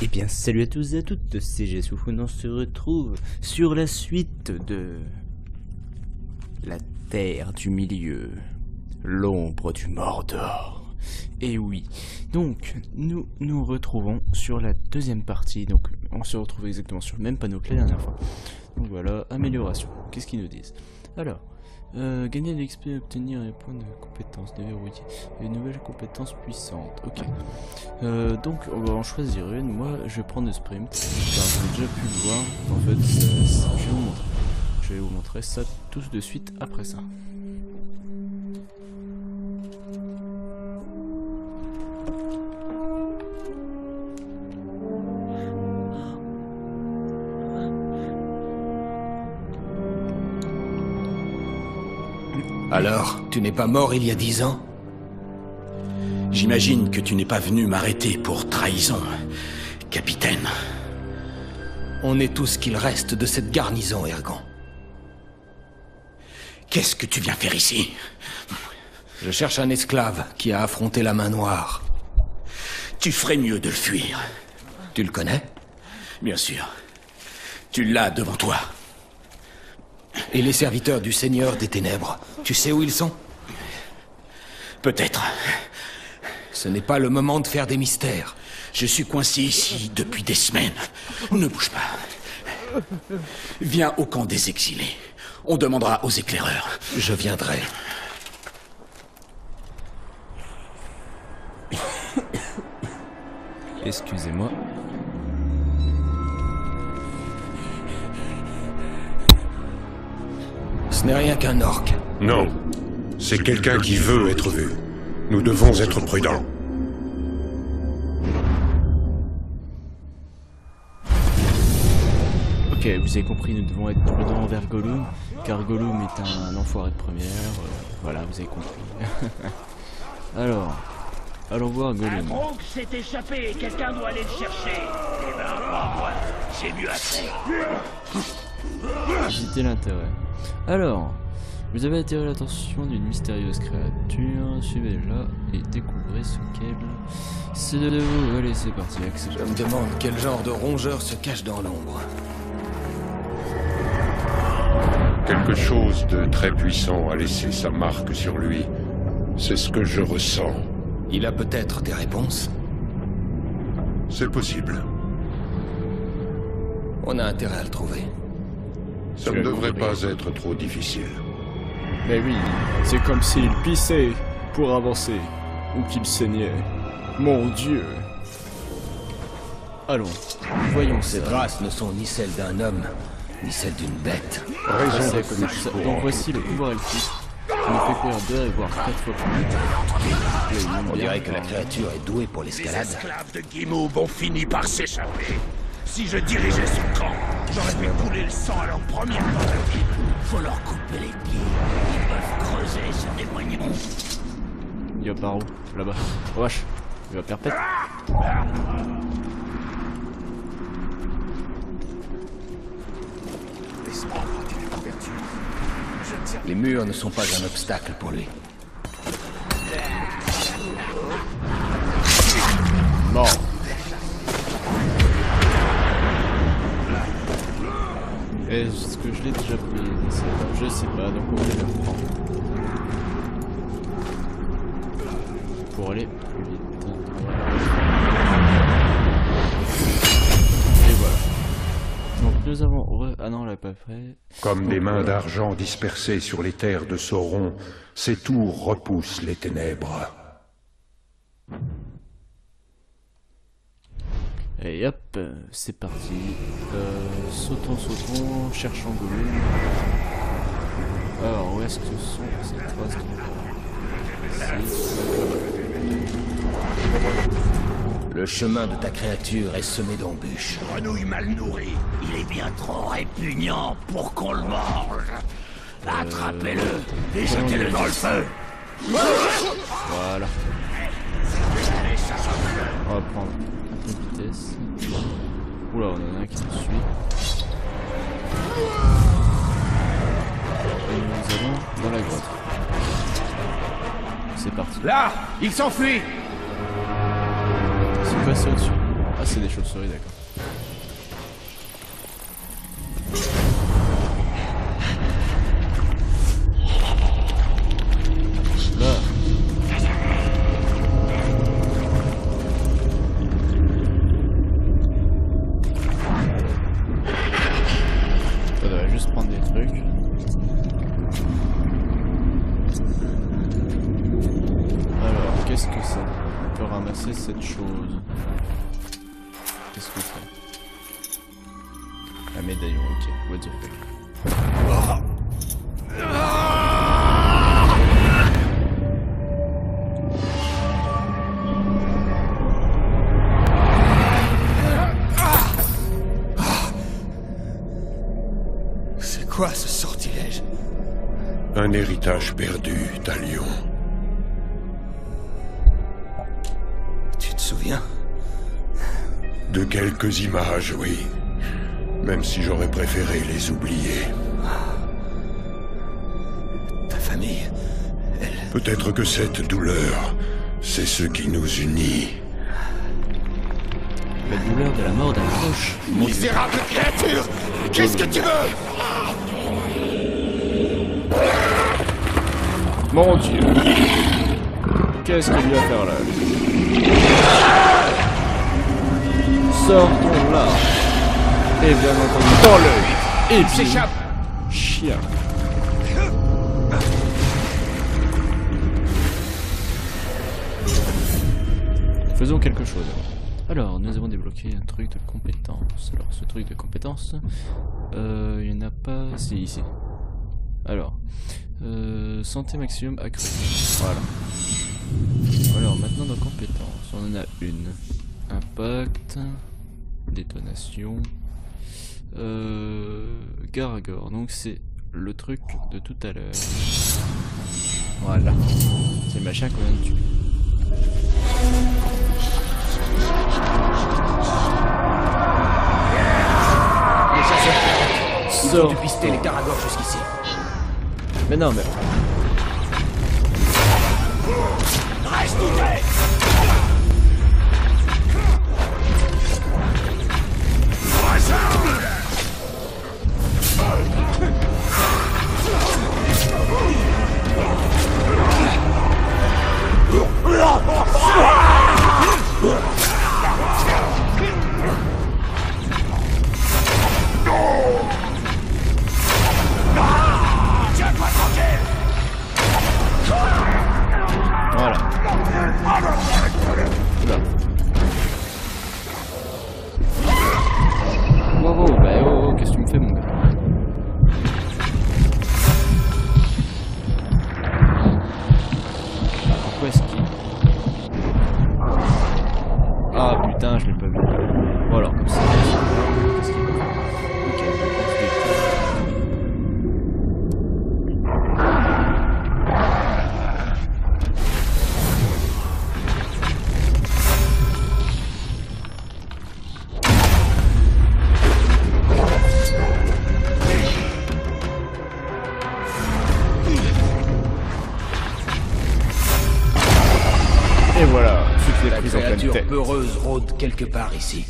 Eh bien salut à tous et à toutes, c'est Jessoufun, on se retrouve sur la suite de la Terre du Milieu, l'ombre du Mordor. Et oui, donc nous nous retrouvons sur la deuxième partie, donc on se retrouve exactement sur le même panneau que la dernière fois. Donc voilà, amélioration, qu'est-ce qu'ils nous disent? Alors, gagner de l'XP, obtenir des points de compétences, déverrouiller une nouvelle compétence puissante. Ok. Donc on va en choisir une. Moi je vais prendre le sprint car j'ai déjà pu le voir. En fait, je vais vous montrer ça tout de suite après ça. Alors, tu n'es pas mort il y a 10 ans? J'imagine que tu n'es pas venu m'arrêter pour trahison, capitaine. On est tout ce qu'il reste de cette garnison, Ergon. Qu'est-ce que tu viens faire ici? Je cherche un esclave qui a affronté la main noire. Tu ferais mieux de le fuir. Tu le connais? Bien sûr. Tu l'as devant toi. Et les serviteurs du Seigneur des Ténèbres, tu sais où ils sont? Peut-être. Ce n'est pas le moment de faire des mystères. Je suis coincé ici depuis des semaines. Ne bouge pas. Viens au camp des exilés. On demandera aux éclaireurs. Je viendrai. Excusez-moi. Ce n'est rien qu'un orc. Non, c'est quelqu'un qui veut être vu. Nous devons être prudents. Ok, vous avez compris, nous devons être prudents envers Gollum, car Gollum est un enfoiré de première. Voilà, vous avez compris. Alors, allons voir Gollum. Un Bronx s'est échappé et quelqu'un doit aller le chercher. Eh ben, pas moi, c'est mieux à faire. Visiter l'intérêt. Alors, vous avez attiré l'attention d'une mystérieuse créature. Suivez-la et découvrez ce qu'elle... C'est de vous. Allez, c'est parti. Je me demande quel genre de rongeur se cache dans l'ombre. Quelque chose de très puissant a laissé sa marque sur lui. C'est ce que je ressens. Il a peut-être des réponses. C'est possible. On a intérêt à le trouver. Ça ne devrait pas être trop difficile. Mais oui, c'est comme s'il pissait pour avancer, ou qu'il saignait. Mon Dieu. Allons, voyons Ces ça. traces ne sont ni celles d'un homme, ni celles d'une bête. Raison d'être Donc voici le pouvoir elfique, qui nous fait courir 2 et voire 4 fois plus vite. On dirait que la créature est douée pour Les l'escalade. esclaves de Guimauve ont fini par s'échapper. Si je dirigeais son camp, j'aurais fait couler le sang à leur première tentative. Faut leur couper les pieds. Ils peuvent creuser ce démoignement. Il va par où? Là-bas. Oh, wesh, il va perpète. Les murs ne sont pas un obstacle pour lui. Mort. Est-ce que je l'ai déjà pris? Je sais pas, donc on va le reprendre. Pour aller plus vite. Et voilà. Donc nous avons... Ah non, on l'a pas fait. Comme Donc, des mains voilà. d'argent dispersées sur les terres de Sauron, ces tours repoussent les ténèbres. Et hop, c'est parti. Sautons, cherchons Gollum. Alors, où est-ce que sont ces traces de... Le chemin de ta créature est semé d'embûches. Grenouille mal nourrie, il est bien trop répugnant pour qu'on le mange. Attrapez-le et jetez-le dans le feu. Voilà. Allez, ça sent On va prendre un peu de vitesse. Oula, on en a un qui nous suit. Et nous allons dans la grotte. C'est parti. Là, il s'enfuit. C'est passé au-dessus. Ah, c'est des chauves-souris, d'accord. Là. Faudrait juste prendre des trucs. Alors, qu'est-ce que c'est? On peut ramasser cette chose. Qu'est-ce que c'est? Un médaillon, ok. What the fuck? C'est quoi ce sortilège? Un héritage perdu, Talion. Tu te souviens? De quelques images, oui. Même si j'aurais préféré les oublier. Ta famille, elle... Peut-être que cette douleur, c'est ce qui nous unit. La douleur de la mort d'un proche. Misérable créature! Qu'est-ce que tu veux? Mon Dieu! Qu'est-ce qu'il vient faire là? Sortons là! Et bien entendu, dans l'œil! Et puis... S'échappe! Chien! Faisons quelque chose. Alors, nous avons débloqué un truc de compétence. Alors, ce truc de compétence, il n'y en a pas... Si, ici. Alors, santé maximum accrue. Voilà. Alors, maintenant nos compétences. On en a une. Impact. Détonation. Garagor. Donc c'est le truc de tout à l'heure. Voilà. C'est le machin qu'on vient de tuer. Les chasseurs! Ils ont dû Sors. pister les Caragors jusqu'ici. Mais non, mais... Reste ouvert! Tiens-toi tranquille! Voilà. Là. Wow, wow, bah oh, qu'est-ce que tu me fais, mon gars? Pourquoi est-ce qu'il... Ah putain, je l'ai pas vu. Voilà, comme ça. Qu'est-ce qu'il va faire? Ok, on se Et voilà, toutes les La prises en pleine créature tête. peureuse rôde quelque part ici.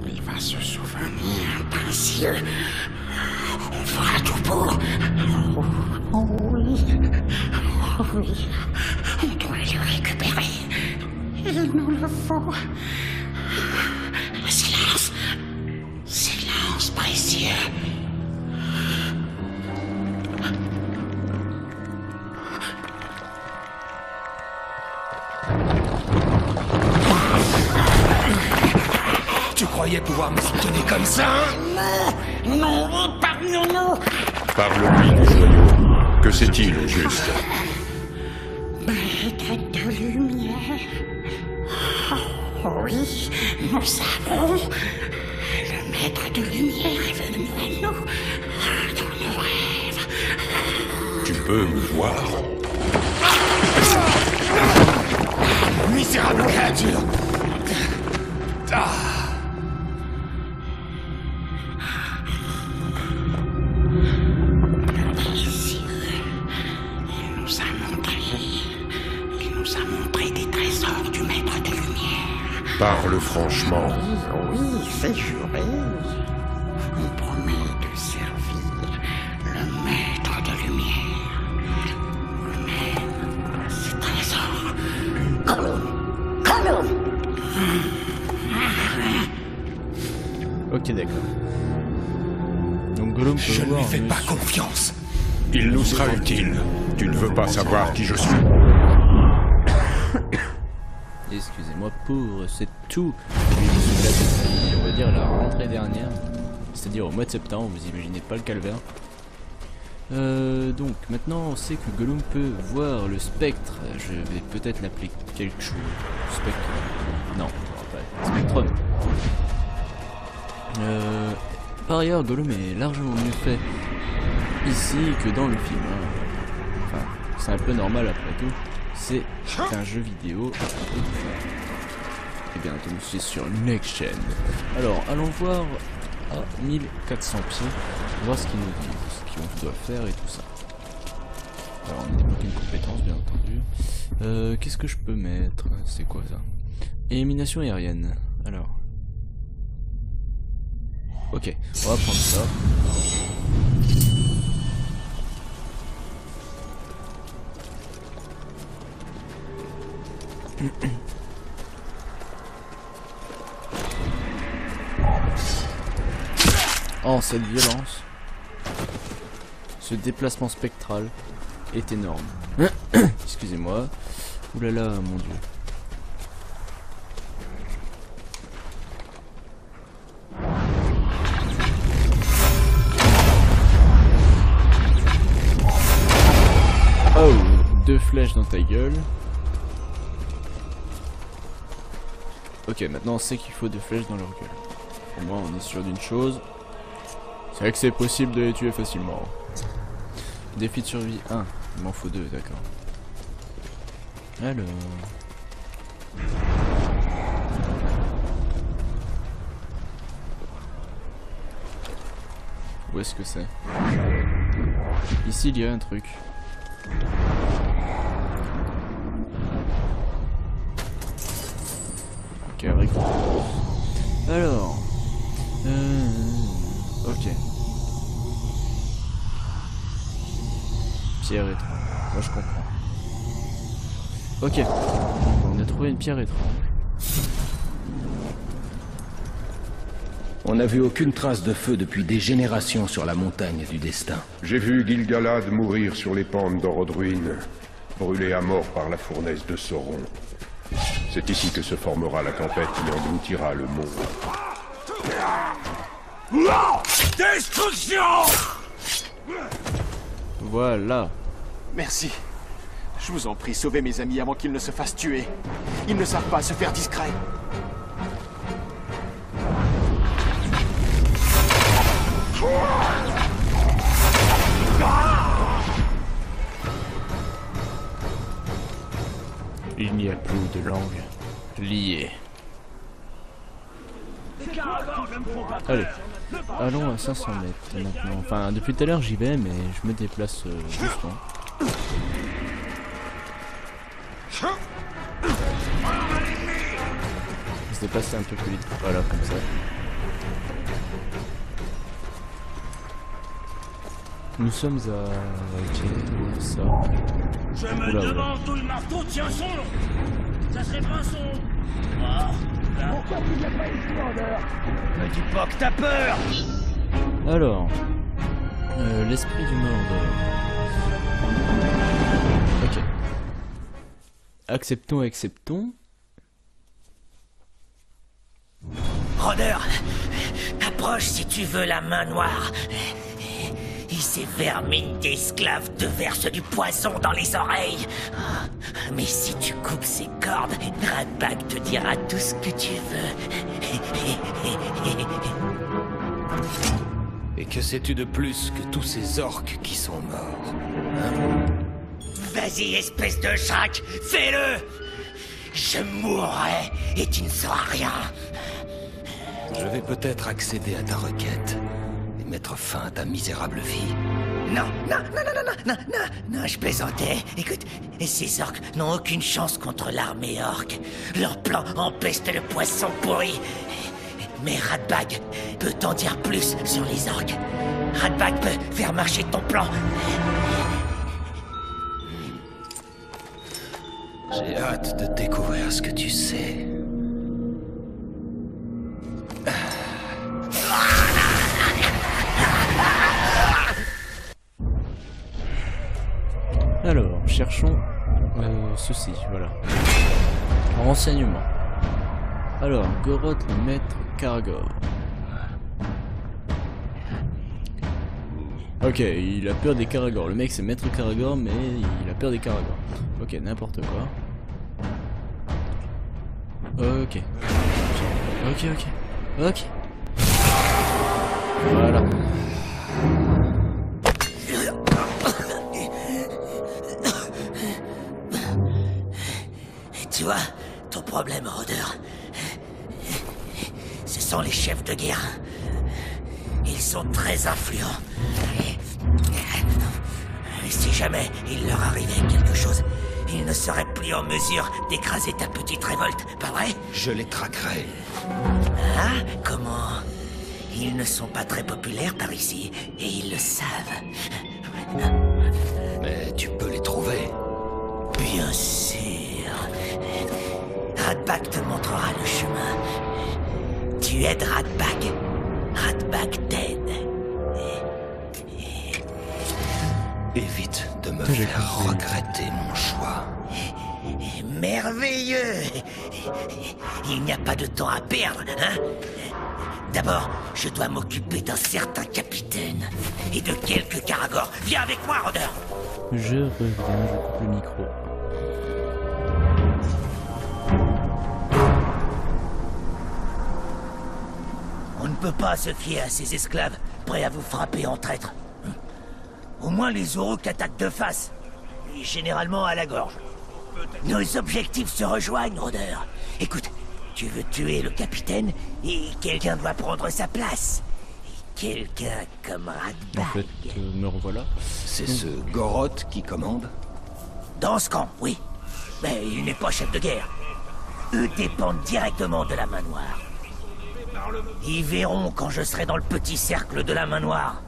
Il va se souvenir, précieux. On fera tout pour. Oh oui. Oh oui. On doit le récupérer. Il nous le faut. Silence. Silence, précieux. Tu croyais pouvoir me soutenir comme ça, hein? Non, non, épargne-nous. Parle-lui du joyau. Que c'est-il au juste? Maître de lumière. Oh oui, nous savons. Le maître de lumière est venu à nous dans nos rêves. Tu peux me voir? Misérable créature! Précieux, il nous a montré qu'il nous a montré des trésors du Maître des Lumières. Parle franchement. Oui, c'est juré. On promet de servir le Maître des Lumières. Mais ces trésors... Gollum! Ok, d'accord. Donc Gollum peut Je ne voir lui fais pas monsieur. confiance. Il nous sera utile. Tu ne veux pas savoir qui je suis. Excusez-moi pour c'est tout. Je suis là depuis, on va dire, la rentrée dernière. C'est-à-dire au mois de septembre, vous imaginez pas le calvaire. Donc maintenant on sait que Gollum peut voir le spectre. Je vais peut-être l'appeler quelque chose. Spectre. Non, pas Spectrum. Par ailleurs, Gollum est largement mieux fait ici que dans le film. Enfin, c'est un peu normal après tout. C'est un jeu vidéo. Et bien entendu, c'est sur Next Gen. Alors, allons voir à 1400 pieds, voir ce qu'il nous dit, ce qu'on doit faire et tout ça. Alors, on débloque une compétence, bien entendu. Qu'est-ce que je peux mettre? C'est quoi ça? Élimination aérienne. Alors. Ok, on va prendre ça. Oh, cette violence. Ce déplacement spectral est énorme. Excusez-moi. Oulala, mon dieu. Oh, 2 flèches dans ta gueule. Ok, maintenant on sait qu'il faut 2 flèches dans leur gueule. Au moins on est sûr d'une chose. C'est vrai que c'est possible de les tuer facilement. Défi de survie 1. Il m'en faut 2, d'accord. Alors... Où est-ce que c'est? Ici il y a un truc. Ok, avec... Alors... Ok. Pierre étrange. Moi je comprends. Ok. On a trouvé une pierre étrange. On n'a vu aucune trace de feu depuis des générations sur la montagne du destin. J'ai vu Gil-galad mourir sur les pentes d'Orodruin, brûlé à mort par la fournaise de Sauron. C'est ici que se formera la tempête qui engloutira le monde. Destruction! Voilà. Merci. Je vous en prie, sauvez mes amis avant qu'ils ne se fassent tuer. Ils ne savent pas se faire discret. Il n'y a plus de langue liée. Allez, allons à 500 mètres maintenant. Enfin, depuis tout à l'heure j'y vais, mais je me déplace doucement. Je se déplacer un peu plus vite. Voilà, comme ça. Nous sommes à... Ok, ça. Je me Oula, demande d'où le marteau tient son nom. Ça serait pas son... Pourquoi tu n'as pas ici, Vendeur? Me dis pas que t'as peur. Alors, l'esprit du Mordor. Ok. Acceptons, acceptons. Rôdeur, approche si tu veux la main noire. Et ces vermines d'esclaves te versent du poison dans les oreilles. Mais si tu coupes ses cordes, Radbag te dira tout ce que tu veux. Et que sais-tu de plus que tous ces orques qui sont morts? Vas-y, espèce de Shrek, fais-le. Je mourrai et tu ne sauras rien. Je vais peut-être accéder à ta requête et mettre fin à ta misérable vie. Non, non, non, non, non, non, non, non, je plaisantais. Écoute, ces orques n'ont aucune chance contre l'armée orque. Leur plan empeste le poisson pourri. Mais Ratbag peut t'en dire plus sur les orques. Ratbag peut faire marcher ton plan. J'ai hâte de découvrir ce que tu sais. Alors, cherchons ceci, voilà. Renseignement. Alors, Goroth, le maître Karagor. Ok, il a peur des Karagor. Le mec c'est maître Karagor, mais il a peur des Karagor. Ok, n'importe quoi. Ok. Ok, ok. Ok. Voilà. Tu vois, ton problème, rôdeur, ce sont les chefs de guerre. Ils sont très influents. Et si jamais il leur arrivait quelque chose, ils ne seraient plus en mesure d'écraser ta petite révolte, pas vrai? Je les traquerai. Ah, comment? Ils ne sont pas très populaires par ici, et ils le savent. Mais tu peux les trouver. Bien sûr. Ratbag te montrera le chemin. Tu aides Ratbag. Ratbag t'aide. Évite de me faire regretter mon choix. Merveilleux. Il n'y a pas de temps à perdre, hein? D'abord, je dois m'occuper d'un certain capitaine et de quelques Karagor. Viens avec moi, rôdeur. Je reviens, je coupe le micro. On ne peut pas se fier à ces esclaves prêts à vous frapper en traître. Au moins les Uruk attaquent de face, et généralement à la gorge. Nos objectifs se rejoignent, rôdeur. Écoute, tu veux tuer le capitaine, et quelqu'un doit prendre sa place. Et quelqu'un comme Ratbag. En fait, me revoilà. C'est ce Goroth qui commande? Dans ce camp, oui. Mais il n'est pas chef de guerre. Eux dépendent directement de la main noire. Ils verront quand je serai dans le petit cercle de la main noire.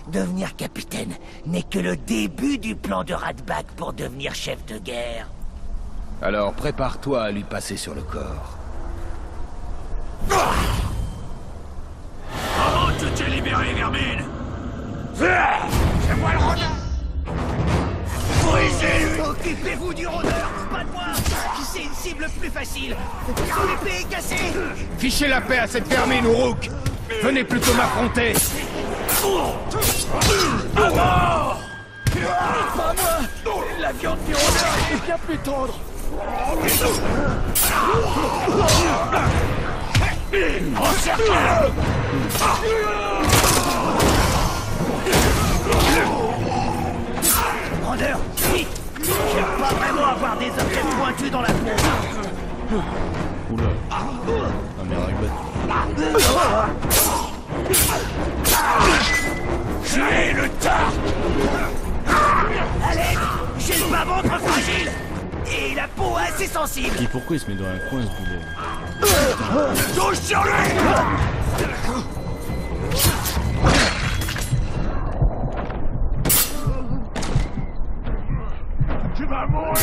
Devenir capitaine n'est que le début du plan de Ratbag pour devenir chef de guerre. Alors prépare-toi à lui passer sur le corps. Comment tu t'es libéré, Vermine? C'est moi le rôdeur! Brisez-lui! Occupez-vous du rôdeur, pas de moi! C'est une cible plus facile! Son épée est cassée! Fichez la paix à cette Vermine, Uruk! Venez plutôt m'affronter! Pas moi! La viande du rôdeur est bien plus tendre! Encerclez-le! Rôdeur, vite! J'aime pas vraiment avoir des objets pointus dans la peau! Oula. Ah mais Ratbag. J'ai le tas! Allez! J'ai le bas-ventre fragile! Et la peau assez sensible! Et pourquoi il se met dans un coin ce boulet? Touche sur lui! Tu vas mourir!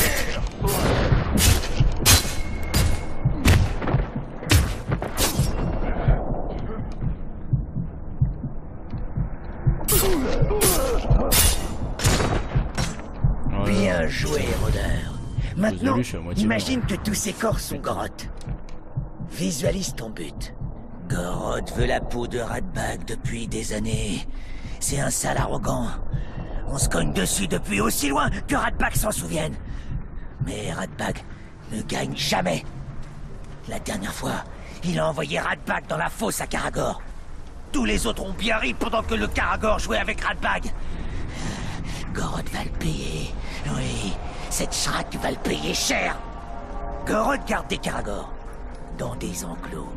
Bien joué, rôdeur. Maintenant, Désolé, je suis à moitié imagine que tous ces corps sont Goroth. Visualise ton but. Goroth veut la peau de Ratbag depuis des années. C'est un sale arrogant. On se cogne dessus depuis aussi loin que Ratbag s'en souvienne. Mais Ratbag ne gagne jamais. La dernière fois, il a envoyé Ratbag dans la fosse à Karagor. Tous les autres ont bien ri pendant que le Karagor jouait avec Ratbag. Goroth va le payer. Oui, cette Shrek va le payer cher. Goroth garde des Karagor dans des enclos.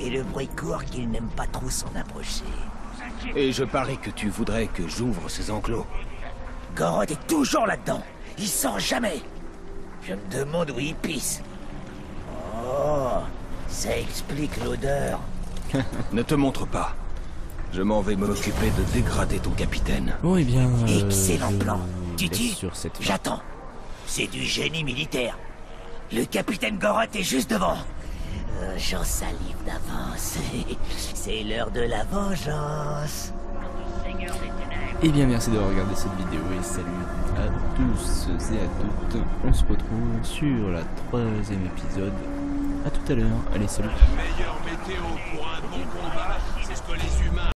Et le bruit court qu'il n'aime pas trop s'en approcher. Et je parie que tu voudrais que j'ouvre ces enclos. Goroth est toujours là-dedans. Il sort jamais. Je me demande où il pisse. Oh, ça explique l'odeur. Ne te montre pas. Je m'en vais m'occuper de dégrader ton capitaine. Bon, et bien. Excellent plan. je Tu laisse dis sur cette fin. J'attends. C'est du génie militaire. Le capitaine Goroth est juste devant. J'en salive d'avance. C'est l'heure de la vengeance. Et bien, merci d'avoir regardé cette vidéo et salut à tous et à toutes. On se retrouve sur la 3e épisode. À tout à l'heure. Allez, salut. La meilleure météo pour un bon combat, c'est ce que les humains